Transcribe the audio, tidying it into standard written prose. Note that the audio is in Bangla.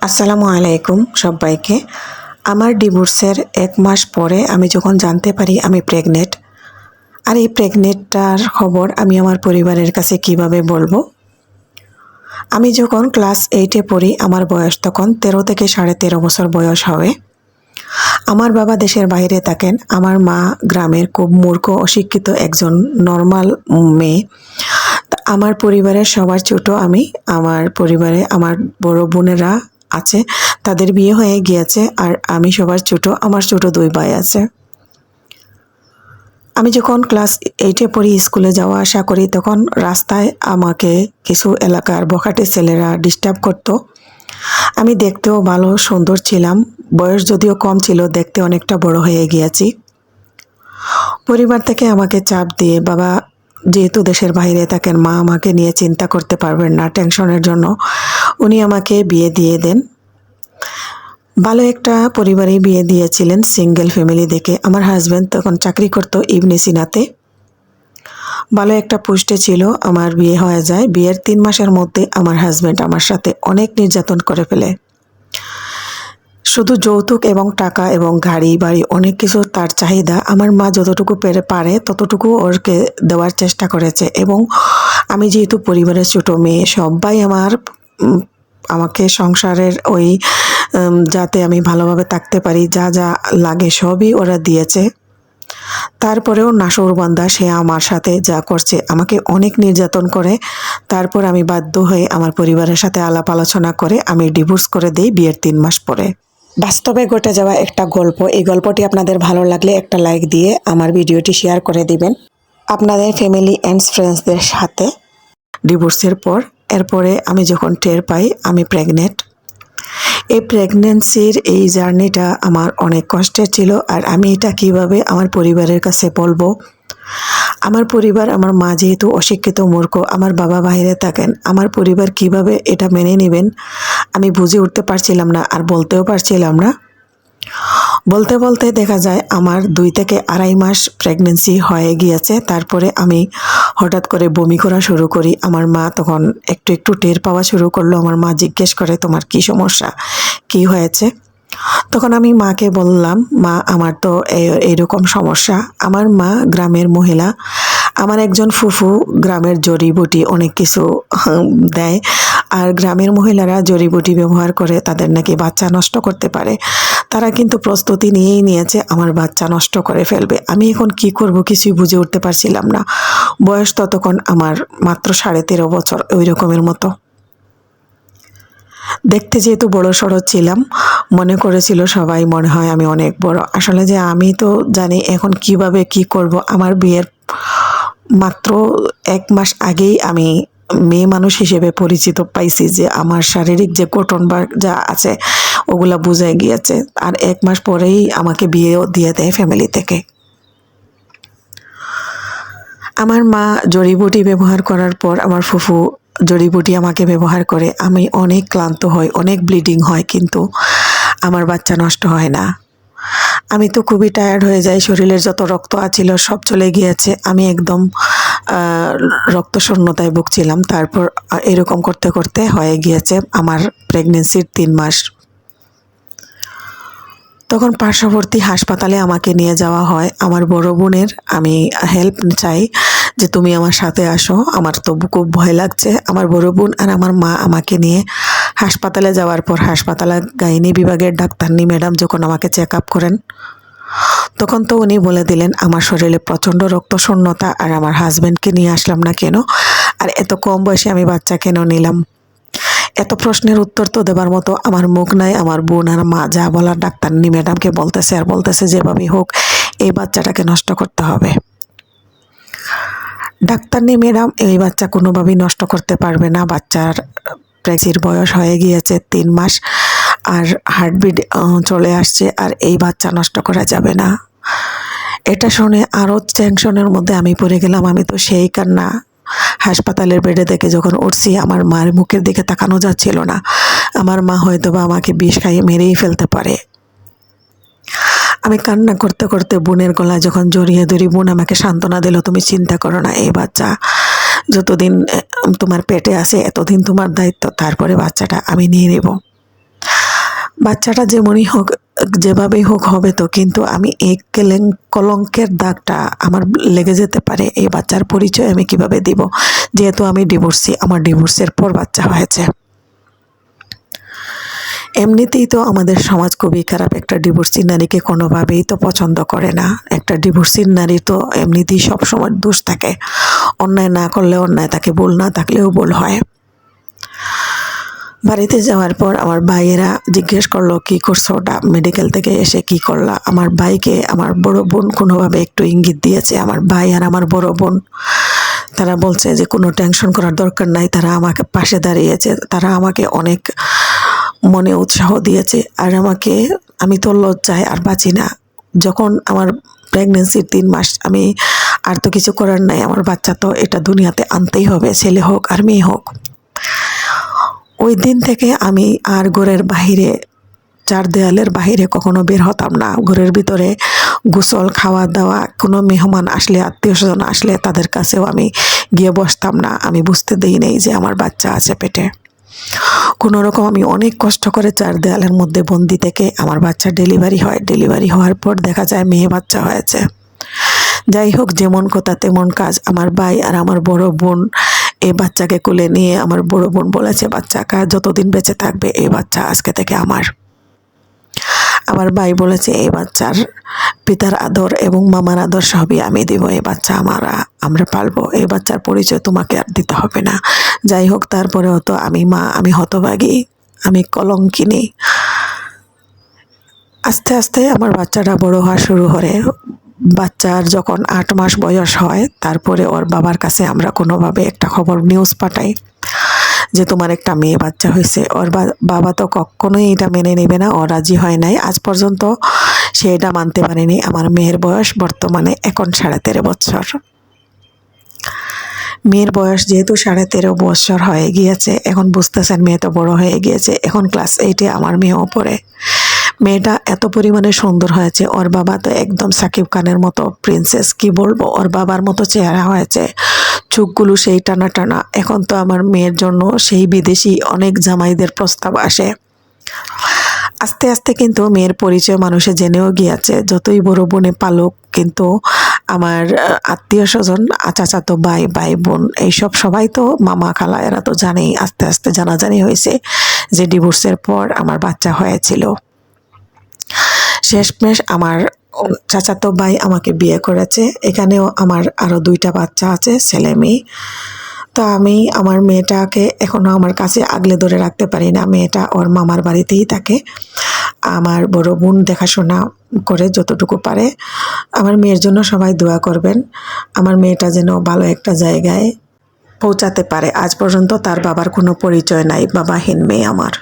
আসসালামু আলাইকুম সবাইকে। আমার ডিভোর্সের ১ মাস পরে আমি যখন জানতে পারি আমি প্রেগনেন্ট, আর এই প্রেগনেন্টটার খবর আমি আমার পরিবারের কাছে কিভাবে বলবো? আমি যখন ক্লাস 8 এ পড়ি, আমার বয়স তখন 13 থেকে 13.5 বছর বয়স হবে। আমার বাবা দেশের বাইরে থাকেন, আমার মা গ্রামের খুব মূর্খ অশিক্ষিত একজন নরমাল মেয়ে। আমার পরিবারের সবার ছোট আমি। আমার পরিবারে আমার বড় বোনেরা আছে, তাদের বিয়ে হয়ে গিয়েছে, আর আমি সবার ছোট। আমার ছোট 2 ভাই আছে। আমি যখন ক্লাস 8 এ পড়ি, স্কুলে যাওয়া আসা করি, তখন রাস্তায় আমাকে কিছু এলাকার বখাটে ছেলেরা ডিস্টার্ব করত। আমি দেখতেও ভালো সুন্দর ছিলাম, বয়স যদিও কম ছিল, দেখতে অনেকটা বড় হয়ে গিয়েছি। পরিবার থেকে আমাকে চাপ দিয়ে, বাবা যেহেতু দেশের বাইরে থাকেন, মা আমাকে নিয়ে চিন্তা করতে পারবেন না, টেনশনের জন্য উনি আমাকে বিয়ে দিয়ে দেন। ভালো একটা পরিবারে বিয়ে দিয়েছিলেন, সিঙ্গেল ফ্যামিলি দেখে। আমার হাজব্যান্ড তখন চাকরি করতো ইবনে সিনাতে, ভালো একটা পোস্টে ছিল। আমার বিয়ে হয়ে যায়। বিয়ের 3 মাসের মধ্যে আমার হাজব্যান্ড আমার সাথে অনেক নির্যাতন করে ফেলে। শুধু যৌতুক এবং টাকা এবং গাড়ি বাড়ি অনেক কিছু তার চাহিদা। আমার মা যতটুকু পারে ততটুকু ওরকে দেওয়ার চেষ্টা করেছে, এবং আমি যেহেতু পরিবারের ছোট মেয়ে, সবাই আমাকে সংসারের ওই যাতে আমি ভালোভাবে থাকতে পারি যা যা লাগে সবই ওরা দিয়েছে। তারপরেও নাসুরবান্দা সে আমার সাথে যা করছে, আমাকে অনেক নির্যাতন করে। তারপর আমি বাধ্য হয়ে আমার পরিবারের সাথে আলাপ আলোচনা করে আমি ডিভোর্স করে দেই বিয়ের 3 মাস পরে। বাস্তবে ঘটে যাওয়া একটা গল্প। এই গল্পটি আপনাদের ভালো লাগলে একটা লাইক দিয়ে আমার ভিডিওটি শেয়ার করে দিবেন আপনাদের ফ্যামিলি অ্যান্ড ফ্রেন্ডসদের সাথে। ডিভোর্সের পর এরপরে আমি যখন টের পাই আমি প্রেগনেন্ট, এই প্রেগনেন্সির এই জার্নিটা আমার অনেক কষ্টের ছিল। আর আমি এটা কিভাবে আমার পরিবারের কাছে বলবো? আমার পরিবার, আমার মা যেহেতু অশিক্ষিত মূর্খ, আমার বাবা বাইরে থাকেন, আমার পরিবার কিভাবে এটা মেনে নেবেন আমি বুঝে উঠতে পারছিলাম না, আর বলতেও পারছিলাম না। বলতে বলতে দেখা যায় আমার 2 থেকে 2.5 মাস প্রেগনেন্সি হয়ে গিয়েছে। তারপরে আমি হঠাৎ করে বমি করা শুরু করি। আমার মা তখন একটু একটু টের পাওয়া শুরু করলো। আমার মা জিজ্ঞেস করে, তোমার কি সমস্যা, কি হয়েছে? তখন আমি মাকে বললাম, মা আমার তো এইরকম সমস্যা। আমার মা গ্রামের মহিলা, আমার একজন ফুফু গ্রামের জড়িবুটি অনেক কিছু দেয়, আর গ্রামের মহিলারা জড়িবুটি ব্যবহার করে তাদের নাকি বাচ্চা নষ্ট করতে পারে। তারা কিন্তু প্রস্তুতি নিয়েই নিয়েছে আমার বাচ্চা নষ্ট করে ফেলবে। আমি এখন কি করব কিছুই বুঝে উঠতে পারছিলাম না। বয়স ততক্ষণ আমার মাত্র 13.5 বছর, ওই রকমের মতো। দেখতে যেহেতু বড় সড়ো ছিলাম, মনে করেছিল সবাই মনে হয় আমি অনেক বড়। আসলে যে আমি তো জানি এখন কিভাবে কি করব। আমার বিয়ের মাত্র 1 মাস আগেই আমি মেয়ে মানুষ হিসেবে পরিচিত পাইছি, যে আমার শারীরিক যে গঠন বা যা আছে ওগুলা বুঝে গিয়েছে। আর 1 মাস পরেই আমাকে বিয়েও দিয়ে দেয় ফ্যামিলি থেকে। আমার মা জড়িবুটি ব্যবহার করার পর আমার ফুফু জড়িবুটি আমাকে ব্যবহার করে। আমি অনেক ক্লান্ত হই, অনেক ব্লিডিং হয়, কিন্তু আমার বাচ্চা নষ্ট হয় না। আমি তো খুবই টায়ার্ড হয়ে যাই, শরীরের যত রক্ত আছিল সব চলে গিয়েছে। আমি একদম রক্তশূন্যতায় ভুগছিলাম। তারপর এরকম করতে করতে হয়ে গিয়েছে আমার প্রেগনেন্সির 3 মাস। তখন পার্শ্ববর্তী হাসপাতালে আমাকে নিয়ে যাওয়া হয়। আমার বড় বোনের আমি হেল্প চাই যে তুমি আমার সাথে আসো, আমার তো খুব ভয় লাগছে। আমার বড় বোন আর আমার মা আমাকে নিয়ে হাসপাতালে যাওয়ার পর হাসপাতালে গাইনি বিভাগের ডাক্তারনি ম্যাডাম যখন আমাকে চেক আপ করেন, তখন তো উনি বলে দিলেন আমার শরীরে প্রচণ্ড রক্তশূন্যতা, আর আমার হাজব্যান্ডকে নিয়ে আসলাম না কেন, আর এত কম বয়সে আমি বাচ্চা কেন নিলাম। এত প্রশ্নের উত্তর তো দেবার মতো আমার মুখ নাই। আমার বোন আর মা যা বলার ডাক্তারনি ম্যাডামকে বলতেছে, আর বলতেছে যেভাবেই হোক এই বাচ্চাটাকে নষ্ট করতে হবে। ডাক্তারনি ম্যাডাম এই বাচ্চা কোনোভাবেই নষ্ট করতে পারবে না। বাচ্চার প্রেগনেন্সির বয়স হয়ে গিয়েছে 3 মাস, আর হার্টবিট চলে আসছে, আর এই বাচ্চা নষ্ট করা যাবে না। এটা শুনে আরও টেনশনের মধ্যে আমি পড়ে গেলাম। আমি তো সেই কান্না, হাসপাতালের বেডে থেকে যখন উঠছি আমার মার মুখের দিকে তাকানো যাচ্ছিল না। আমার মা হয়তো বা আমাকে বিষ খাইয়ে মেরেই ফেলতে পারে। আমি কান্না করতে করতে বোনের গলায় যখন জড়িয়ে ধরি, বোন আমাকে সান্ত্বনা দিল, তুমি চিন্তা করো না, এই বাচ্চা যতদিন তোমার পেটে আছে এতদিন তোমার দায়িত্ব, তারপরে বাচ্চাটা আমি নিয়ে নেব। বাচ্চাটা যেমনই হোক, যেভাবেই হোক হবে তো, কিন্তু আমি এই কলঙ্কের দাগটা আমার লেগে যেতে পারে। এই বাচ্চার পরিচয় আমি কিভাবে দিব, যেহেতু আমি ডিভোর্সি, আমার ডিভোর্সের পর বাচ্চা হয়েছে। এমনিতেই তো আমাদের সমাজ খুবই খারাপ, একটা ডিভোর্সি নারীকে কোনোভাবেই তো পছন্দ করে না। একটা ডিভোর্সি নারী তো এমনিতেই সবসময় দোষ থাকে, অন্যায় না করলে অন্যায় থাকে, ভুল না থাকলেও ভুল হয়। বাড়িতে যাওয়ার পর আমার ভাইয়েরা জিজ্ঞেস করলো, কি করছো ওটা, মেডিকেল থেকে এসে কি করলা। আমার ভাইকে আমার বড় বোন কোনোভাবে একটু ইঙ্গিত দিয়েছে, আমার ভাই আর আমার বড় বোন, তারা বলছে যে কোনো টেনশন করার দরকার নাই, তারা আমাকে পাশে দাঁড়িয়েছে, তারা আমাকে অনেক মনে উৎসাহ দিয়েছে। আর আমি তো লজ্জায় আর বাঁচি না। যখন আমার প্রেগনেন্সির 3 মাস, আমি আর তো কিছু করার নাই, আমার বাচ্চা তো এটা দুনিয়াতে আনতেই হবে, ছেলে হোক আর মেয়ে হোক। ওই দিন থেকে আমি আর ঘরের বাহিরে, 4 দেয়ালের বাহিরে কখনো বের হতাম না। ঘরের ভিতরে গোসল, খাওয়া দাওয়া, কোনো মেহমান আসলে, আত্মীয় স্বজন আসলে তাদের কাছেও আমি গিয়ে বসতাম না। আমি বুঝতে দেই নাই যে আমার বাচ্চা আছে পেটে। কোনো রকম আমি অনেক কষ্ট করে 4 দেয়ালের মধ্যে বন্দি থেকে আমার বাচ্চা ডেলিভারি হয়। ডেলিভারি হওয়ার পর দেখা যায় মেয়ে বাচ্চা হয়েছে। যাই হোক, যেমন কথা তেমন কাজ। আমার ভাই আর আমার বড় বোন এই বাচ্চাকে কোলে নিয়ে, আমার বড় বোন বলেছে বাচ্চাটা যতদিন বেঁচে থাকবে এই বাচ্চা আজকে থেকে আমার। আমার ভাই বলেছে এই বাচ্চার পিতার আদর এবং মামার আদর সবই আমি দিব, এই বাচ্চা আমরা পালবো, এই বাচ্চার পরিচয় তোমাকে আর দিতে হবে না। যাই হোক, তারপরেও তো আমি মা, আমি হতভাগী, আমি কলঙ্কিনী। আস্তে আস্তে আমার বাচ্চাটা বড় হওয়া শুরু করে। বাচ্চার যখন 8 মাস বয়স হয়, তারপরে ওর বাবার কাছে আমরা কোনোভাবে একটা খবর, নিউজ পাঠাই যে তোমার একটা মেয়ে বাচ্চা হয়েছে। ওর বাবা তো কখনোই এটা মেনে নেবে না, ও রাজি হয় নাই, আজ পর্যন্ত সে এটা মানতে পারেনি। আমার মেয়ের বয়স বর্তমানে এখন 13.5 বছর। মেয়ের বয়স যেহেতু 13.5 বছর হয়ে গিয়েছে, এখন বুঝতেছেন মেয়ে তো বড় হয়ে গিয়েছে, এখন ক্লাস 8-এ আমার মেয়েও পড়ে। মেয়েটা এত পরিমাণে সুন্দর হয়েছে, ওর বাবা তো একদম সাকিব খানের মতো প্রিন্সেস, কি বলবো, ওর বাবার মতো চেহারা হয়েছে, চোখগুলো সেই টানা টানা। এখন তো আমার মেয়ের জন্য সেই বিদেশি অনেক জামাইদের প্রস্তাব আসে। আস্তে আস্তে কিন্তু মেয়ের পরিচয় মানুষে জেনেও গিয়েছে। যতই বড় বোনে পালুক, কিন্তু আমার আত্মীয় স্বজন, চাচাতো ভাই, ভাই বোন, এইসব সবাই তো, মামা খালা, এরা তো জানেই। আস্তে আস্তে জানাজানি হয়েছে যে ডিভোর্সের পর আমার বাচ্চা হয়েছিল। শেষমেশ আমার চাচাতো ভাই আমাকে বিয়ে করেছে। এখানেও আমার আরও 2টা বাচ্চা আছে, ছেলে মেয়ে। তো আমি আমার মেয়েটাকে এখনও আমার কাছে আগলে ধরে রাখতে পারি না। মেয়েটা ওর মামার বাড়িতেই থাকে। আমার বড় বোন দেখাশোনা করে যতটুকু পারে। আমার মেয়ের জন্য সবাই দোয়া করবেন। আমার মেয়েটা যেন ভালো একটা জায়গায় পৌঁছাতে পারে। আজ পর্যন্ত তার বাবার কোনো পরিচয় নাই, বাবাহীন মেয়ে আমার।